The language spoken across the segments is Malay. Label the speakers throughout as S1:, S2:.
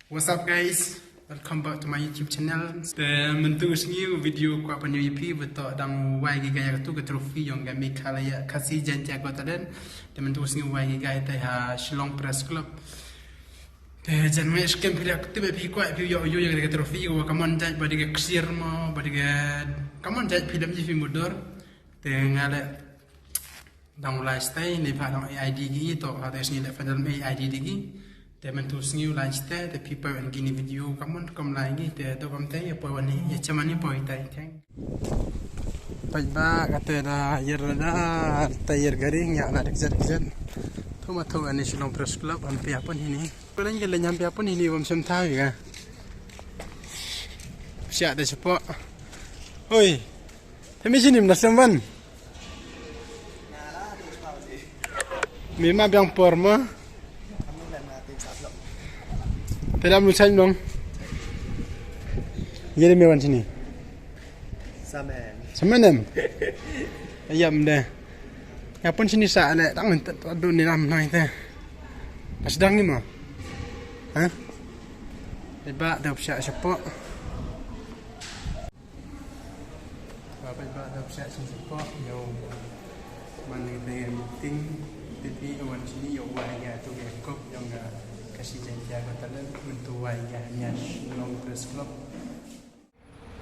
S1: What's up guys? Welcome back to my YouTube channel. Mentus new video ko apa new EP betul dang wai gaya tu ke trofi yang kami kalaya kasih janji aku tadi. Mentus new wai gaya teh Shillong Press Club. Jan mai skem pilih aku tiba pilih kuat pilih yo yang ke trofi ko kaman jaj badi ke ksir mo badi ke kaman jaj film je film mundur. Ngale dang lifestyle ni pa dang ID gi to ada sini le final ID gi. Mentus new lifestyle the people and gini video kamu kom lagi te to kom te apa wani ya cuman ni poi tai teng ba kata dah air dah tayar garing ya nak dekat tu matau ani Shillong Press Club ampi apa ini kalau ni nyampe apa ini bom sem tahu ya siap dah cepat oi kami sini menasamban memang yang forma tidak meluncur dong. Jadi mewan sini. Saman. Ayam deh. Ya pun sini sah ada tangan tu ni ram naik teh. Sedang ni mah. Hah? Lebak dah siap sepok. Lebak dah siap sepok. Yo mana dia meeting. Tapi awan sini yo wajah tu ekop yang kasih janji aku tadi untuk wajahnya Shillong Press Club.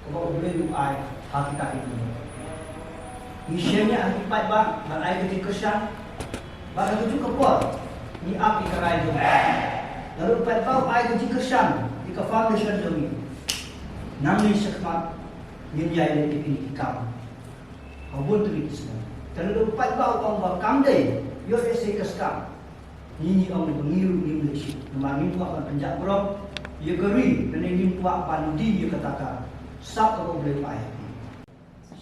S2: Kalau boleh ai hakikat ini. Isinya akibat bang, dan ai ketika kesan, bang itu juga kuat. Ni api kerai tu. Lalu petau ai ketika kesan di foundation ini. Nami sekhmat minjai le ini kam. Abun tu itu semua. Lalu petau bang bakam deh, yo ese keskam. Ini orang pengiru di Malaysia. Memang tuak kan penjak berok. Ia keri dan ini tuak pandi ia katakan. Sab apa boleh payah.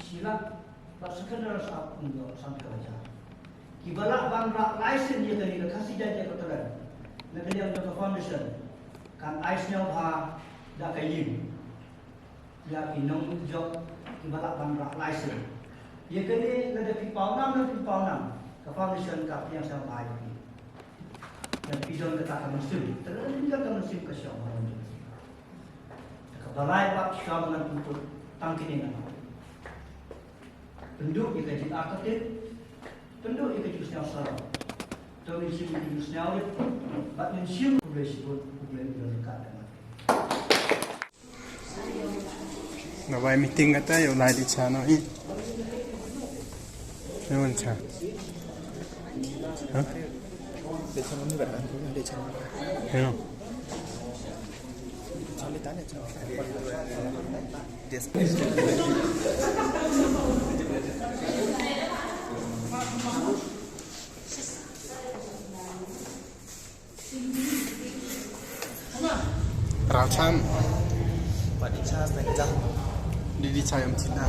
S2: Silap tak sekedar sab untuk sampai kerja. Kibalak bangrak license dia tadi kasih janji keteran. Nak dia untuk foundation. Kan aisnya bah dak kayin. Dia pinong job kibalak bangrak license. Ia kini ada pipau 6 ke foundation kap yang saya bayar. Dan pijon katakan mesin, terlalu tinggalkan mesin ke syam orang itu. Kebalai pak syam dengan untuk tangkinin nama. Penduk jika jadi akatif, penduk jika jadi senyawa salam. Tahu mesin jadi senyawa, bak mesin boleh sebut boleh dekat dengan.
S1: Nawai meeting kata yang lain di channel ini. Memang cah. Hah?
S3: Để cho nó như vậy là để cho nó
S1: thấy không?
S3: Cho lấy tán để cho
S1: Rau cham
S3: và đi cha thành ra
S1: đi chai em chín nào